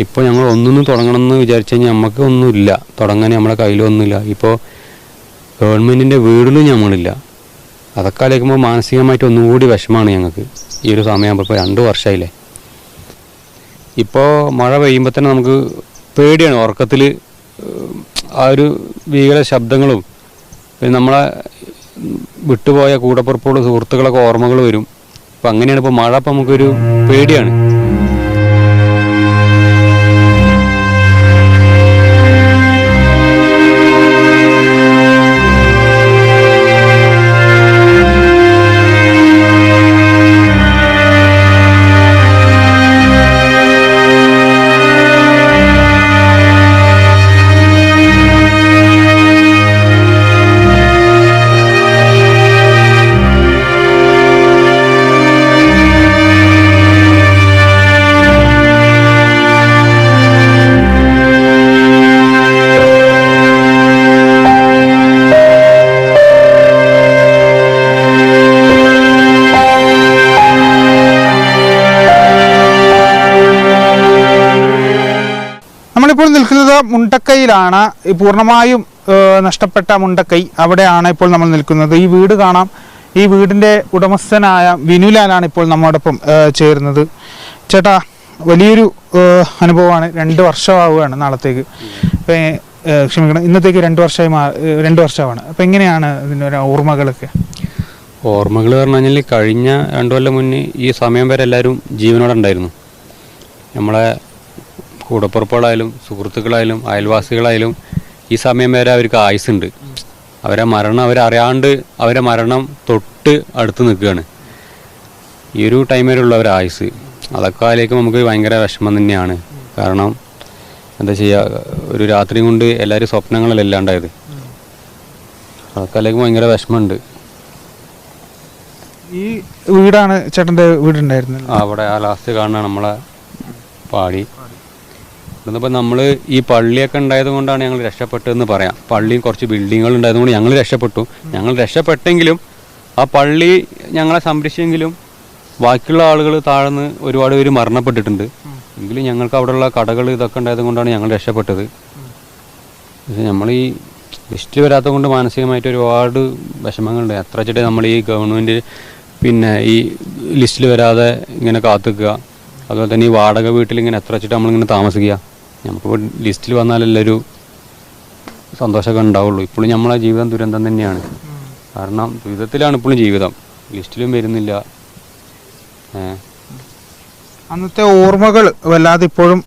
ഇപ്പോൾ ഞങ്ങൾ ഒന്നൊന്നും തുടങ്ങണമെന്ന് വിചാരിച്ചു കഴിഞ്ഞാൽ നമുക്ക് ഒന്നുമില്ല, തുടങ്ങാൻ നമ്മളെ കയ്യിലൊന്നുമില്ല. ഇപ്പോൾ ഗവൺമെൻറ്റിൻ്റെ വീടിലും ഞമ്മളില്ല. അതൊക്കെ ആലോചിക്കുമ്പോൾ മാനസികമായിട്ട് ഒന്നുകൂടി വിഷമമാണ് ഞങ്ങൾക്ക്. ഈ ഒരു സമയമാകുമ്പോൾ ഇപ്പോൾ 2 വർഷമായില്ലേ. ഇപ്പോൾ മഴ പെയ്യുമ്പോൾ തന്നെ നമുക്ക് പേടിയാണ്. ഉറക്കത്തിൽ ആ ഒരു ഭീകര ശബ്ദങ്ങളും പിന്നെ നമ്മളെ വിട്ടുപോയ കൂടപ്പുറപ്പോട് സുഹൃത്തുക്കളൊക്കെ ഓർമ്മകൾ വരും. അപ്പം അങ്ങനെയാണ് ഇപ്പോൾ മഴ. അപ്പം നമുക്കൊരു പേടിയാണ്. നമ്മളിപ്പോൾ നിൽക്കുന്നത് മുണ്ടക്കൈയിലാണ്. പൂർണ്ണമായും നഷ്ടപ്പെട്ട മുണ്ടക്കൈ, അവിടെയാണ് ഇപ്പോൾ നമ്മൾ നിൽക്കുന്നത്. ഈ വീട് കാണാം. ഈ വീടിൻ്റെ ഉടമസ്ഥനായ വിനുലാലാണ് ഇപ്പോൾ നമ്മോടൊപ്പം ചേരുന്നത്. ചേട്ടാ, വലിയൊരു അനുഭവമാണ്. 2 വർഷമാവുകയാണ് നാളത്തേക്ക്. ക്ഷമിക്കണം, ഇന്നത്തേക്ക് 2 വർഷമാണ്. അപ്പം എങ്ങനെയാണ് ഇതിൻ്റെ ഓർമ്മകളൊക്കെ? ഓർമ്മകൾ പറഞ്ഞു കഴിഞ്ഞാൽ കഴിഞ്ഞ 2 കൊല്ലം മുന്നേ ഈ സമയം വരെ എല്ലാവരും ജീവനോടെ ഉണ്ടായിരുന്നു. നമ്മളെ കൂടപ്പുറപ്പുകളായാലും സുഹൃത്തുക്കളായാലും അയൽവാസികളായാലും ഈ സമയം വരെ അവർക്ക് ആയുസ്സുണ്ട്. അവരെ മരണം അവരറിയാണ്ട് അവരെ മരണം തൊട്ട് അടുത്ത് നിൽക്കുകയാണ്. ഈ ഒരു ടൈം വരെ ഉള്ള ഒരു ആയുസ്. അതൊക്കെ ആലോചിക്കുമ്പോൾ നമുക്ക് ഭയങ്കര വിഷമം തന്നെയാണ്. കാരണം എന്താ ചെയ്യുക, ഒരു രാത്രി കൊണ്ട് എല്ലാവരും സ്വപ്നങ്ങളെല്ലാം ഉണ്ടായത്. അതൊക്കെ ആലോചിക്കുമ്പോൾ ഭയങ്കര വിഷമമുണ്ട്. ഈ വീടാണ് ചേട്ടൻ്റെ വീടുണ്ടായിരുന്നത്? അവിടെ ആ ലാസ്റ്റ് കാണുന്ന നമ്മളെ പാടി. ഇന്നിപ്പോൾ നമ്മൾ ഈ പള്ളിയൊക്കെ ഉണ്ടായത് കൊണ്ടാണ് ഞങ്ങൾ രക്ഷപ്പെട്ടതെന്ന് പറയാം. പള്ളിയും കുറച്ച് ബിൽഡിങ്ങുകൾ ഉണ്ടായതുകൊണ്ട് ഞങ്ങൾ രക്ഷപ്പെട്ടു. ഞങ്ങൾ രക്ഷപ്പെട്ടെങ്കിലും ആ പള്ളി ഞങ്ങളെ സംരക്ഷിച്ചെങ്കിലും ബാക്കിയുള്ള ആളുകൾ താഴ്ന്ന് ഒരുപാട് പേര് മരണപ്പെട്ടിട്ടുണ്ട്. എങ്കിലും ഞങ്ങൾക്ക് അവിടെയുള്ള കടകൾ ഇതൊക്കെ ഉണ്ടായത് കൊണ്ടാണ് ഞങ്ങൾ രക്ഷപ്പെട്ടത്. നമ്മൾ ഈ ലിസ്റ്റിൽ വരാത്തത് കൊണ്ട് മാനസികമായിട്ട് ഒരുപാട് വിഷമങ്ങളുണ്ട്. എത്ര വെച്ചിട്ട് നമ്മൾ ഈ ഗവൺമെൻറ് പിന്നെ ഈ ലിസ്റ്റിൽ വരാതെ ഇങ്ങനെ കാത്തുക്കുക, അതുപോലെ തന്നെ ഈ വാടക വീട്ടിൽ ഇങ്ങനെ എത്ര വെച്ചിട്ട് നമ്മളിങ്ങനെ താമസിക്കുക. നമുക്കിപ്പോൾ ലിസ്റ്റിൽ വന്നാലല്ലേ ഒരു സന്തോഷമൊക്കെ ഉണ്ടാവുള്ളൂ. ഇപ്പോഴും നമ്മളെ ജീവിതം ദുരന്തം തന്നെയാണ്. കാരണം ദുരിതത്തിലാണ് ഇപ്പോഴും ജീവിതം, ലിസ്റ്റിലും വരുന്നില്ല. അന്നത്തെ ഓർമ്മകൾ വല്ലാതെ ഇപ്പോഴും